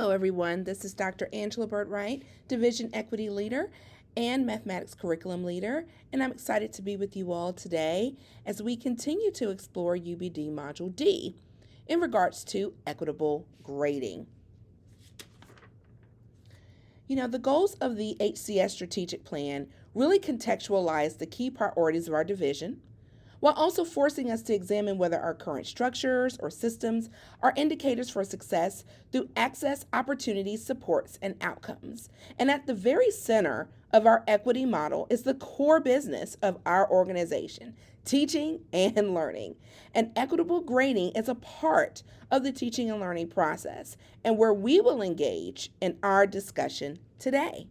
Hello everyone, this is Dr. Angela Byrd-Wright, Division Equity Leader and Mathematics Curriculum Leader, and I'm excited to be with you all today as we continue to explore UbD Module D in regards to equitable grading. The goals of the HCS strategic plan really contextualize the key priorities of our division, while also forcing us to examine whether our current structures or systems are indicators for success through access, opportunities, supports, and outcomes. And at the very center of our equity model is the core business of our organization, teaching and learning. And equitable grading is a part of the teaching and learning process, and where we will engage in our discussion today.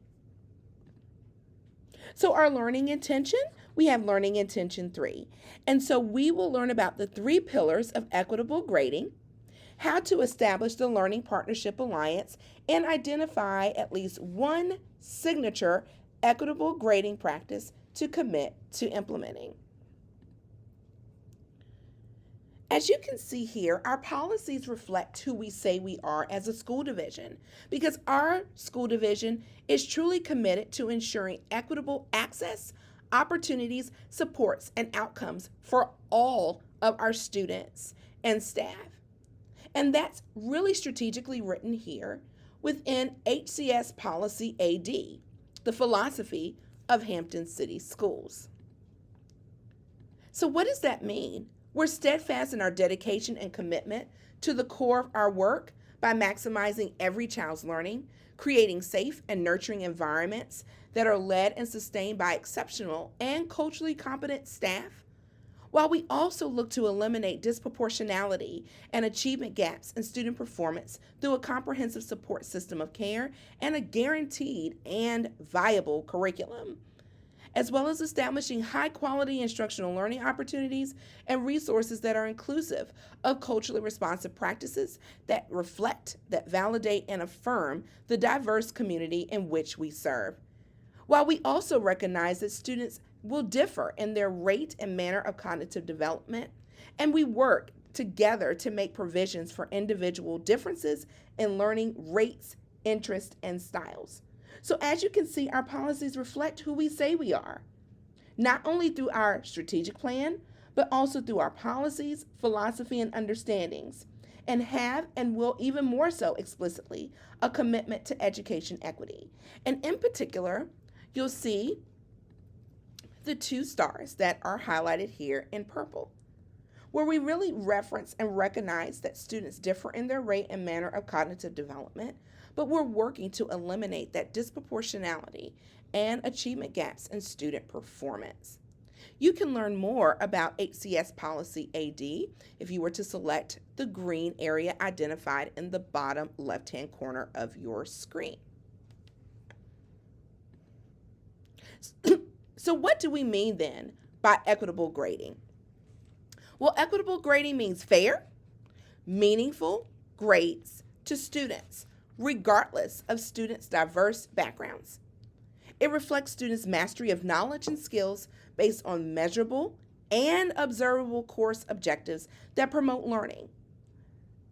So our learning intention, we have learning intention 3. And so we will learn about the 3 pillars of equitable grading, how to establish the Learning Partnership Alliance, and identify at least one signature equitable grading practice to commit to implementing. As you can see here, our policies reflect who we say we are as a school division, because our school division is truly committed to ensuring equitable access, opportunities, supports, and outcomes for all of our students and staff. And that's really strategically written here within HCS Policy AD, the philosophy of Hampton City Schools. So what does that mean? We're steadfast in our dedication and commitment to the core of our work by maximizing every child's learning, creating safe and nurturing environments that are led and sustained by exceptional and culturally competent staff, while we also look to eliminate disproportionality and achievement gaps in student performance through a comprehensive support system of care and a guaranteed and viable curriculum, as well as establishing high-quality instructional learning opportunities and resources that are inclusive of culturally responsive practices that reflect, that validate, and affirm the diverse community in which we serve. While we also recognize that students will differ in their rate and manner of cognitive development, and we work together to make provisions for individual differences in learning rates, interests, and styles. So as you can see, our policies reflect who we say we are, not only through our strategic plan, but also through our policies, philosophy, and understandings, and have and will even more so explicitly a commitment to education equity. And in particular, you'll see the 2 stars that are highlighted here in purple, where we really reference and recognize that students differ in their rate and manner of cognitive development, but we're working to eliminate that disproportionality and achievement gaps in student performance. You can learn more about HCS Policy AD if you were to select the green area identified in the bottom left-hand corner of your screen. So what do we mean then by equitable grading? Well, equitable grading means fair, meaningful grades to students, regardless of students' diverse backgrounds. It reflects students' mastery of knowledge and skills based on measurable and observable course objectives that promote learning.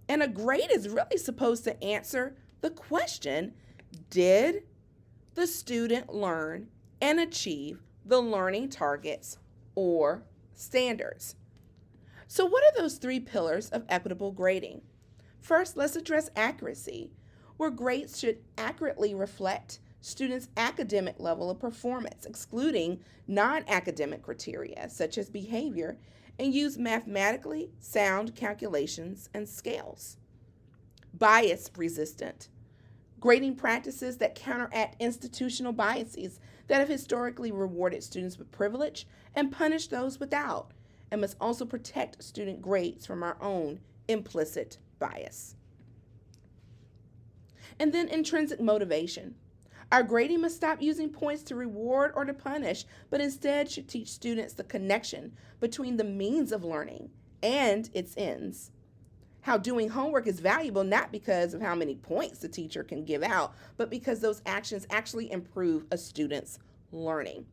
And a grade is really supposed to answer the question, did the student learn and achieve the learning targets or standards? So what are those 3 pillars of equitable grading? First, let's address accuracy, where grades should accurately reflect students' academic level of performance, excluding non-academic criteria such as behavior, and use mathematically sound calculations and scales. Bias resistant, grading practices that counteract institutional biases that have historically rewarded students with privilege and punished those without, and must also protect student grades from our own implicit bias. And then intrinsic motivation. Our grading must stop using points to reward or to punish, but instead should teach students the connection between the means of learning and its ends. How doing homework is valuable not because of how many points the teacher can give out, but because those actions actually improve a student's learning.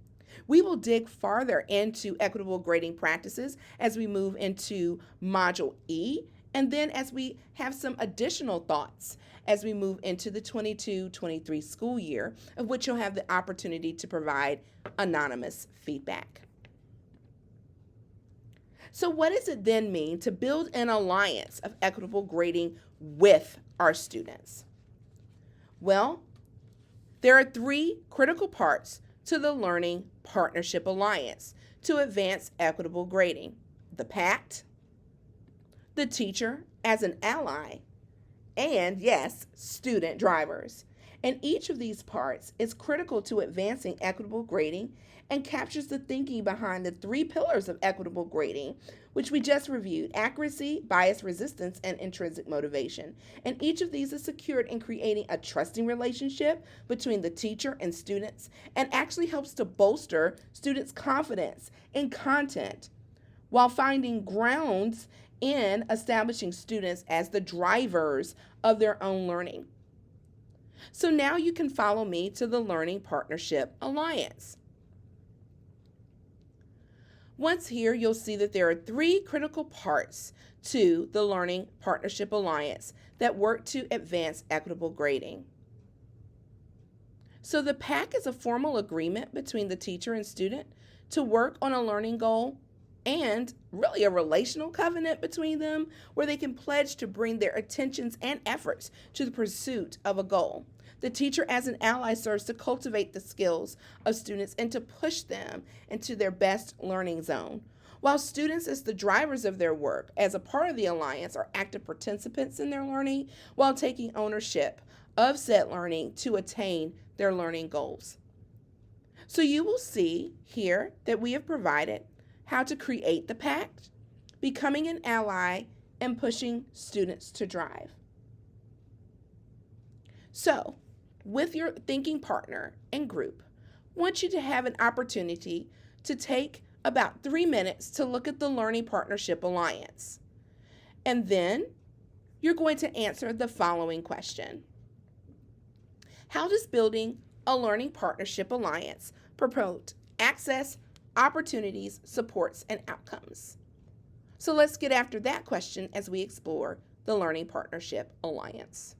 We will dig farther into equitable grading practices as we move into Module E And then as we have some additional thoughts as we move into the 22-23 school year, of which you'll have the opportunity to provide anonymous feedback. So what does it then mean to build an alliance of equitable grading with our students? Well, there are 3 critical parts to the Learning Partnership Alliance to advance equitable grading: the pact, the teacher as an ally, and yes, student drivers. And each of these parts is critical to advancing equitable grading and captures the thinking behind the 3 pillars of equitable grading, which we just reviewed: accuracy, bias resistance, and intrinsic motivation. And each of these is secured in creating a trusting relationship between the teacher and students, and actually helps to bolster students' confidence in content while finding grounds in establishing students as the drivers of their own learning. So now you can follow me to the Learning Partnership Alliance. Once here, you'll see that there are 3 critical parts to the Learning Partnership Alliance that work to advance equitable grading. So the PAC is a formal agreement between the teacher and student to work on a learning goal, and really a relational covenant between them where they can pledge to bring their attentions and efforts to the pursuit of a goal. The teacher as an ally serves to cultivate the skills of students and to push them into their best learning zone, while students as the drivers of their work as a part of the alliance are active participants in their learning while taking ownership of said learning to attain their learning goals. So you will see here that we have provided how to create the pact, becoming an ally, and pushing students to drive. So, with your thinking partner and group, I want you to have an opportunity to take about 3 minutes to look at the Learning Partnership Alliance. And then you're going to answer the following question: how does building a Learning Partnership Alliance promote access, opportunities, supports, and outcomes? So let's get after that question as we explore the Learning Partnership Alliance.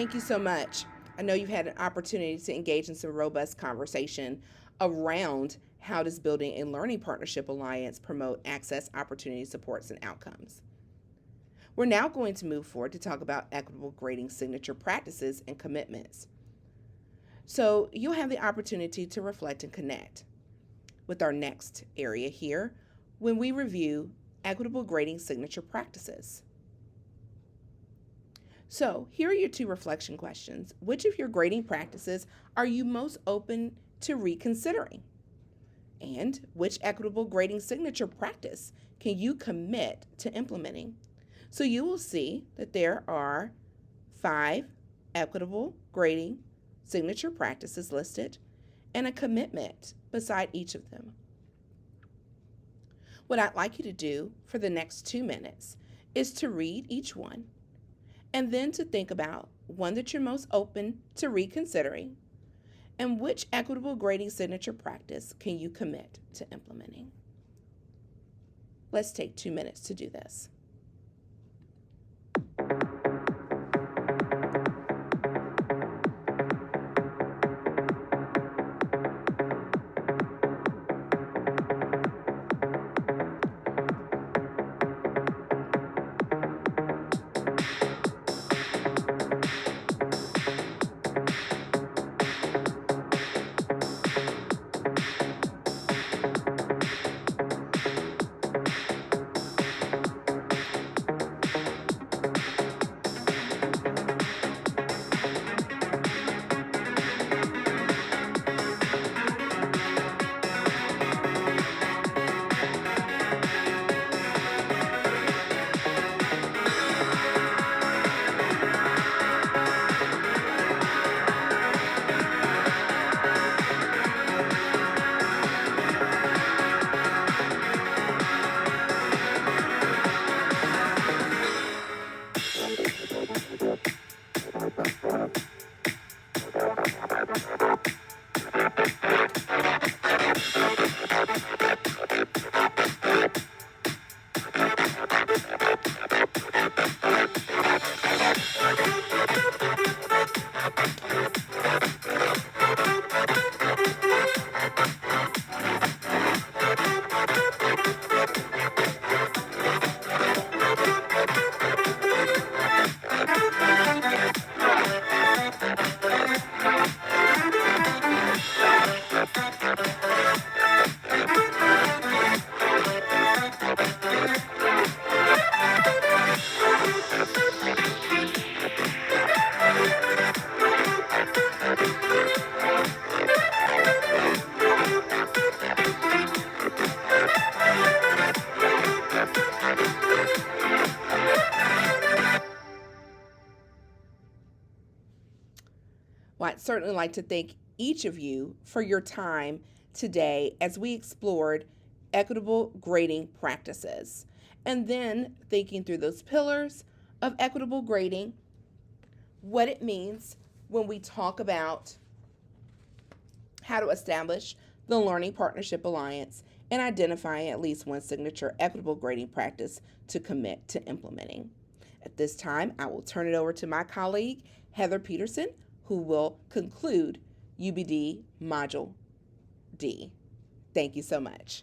Thank you so much. I know you've had an opportunity to engage in some robust conversation around how does building a learning partnership alliance promote access, opportunity, supports, and outcomes. We're now going to move forward to talk about equitable grading signature practices and commitments. So you'll have the opportunity to reflect and connect with our next area here when we review equitable grading signature practices. So here are your 2 reflection questions. Which of your grading practices are you most open to reconsidering? And which equitable grading signature practice can you commit to implementing? So you will see that there are 5 equitable grading signature practices listed and a commitment beside each of them. What I'd like you to do for the next 2 minutes is to read each one and then to think about one that you're most open to reconsidering and which equitable grading signature practice can you commit to implementing. Let's take 2 minutes to do this. Well, I'd certainly like to thank each of you for your time today as we explored equitable grading practices and then thinking through those pillars of equitable grading, what it means when we talk about how to establish the Learning Partnership Alliance, and identifying at least one signature equitable grading practice to commit to implementing. At this time, I will turn it over to my colleague, Heather Peterson, who will conclude UbD Module D. Thank you so much.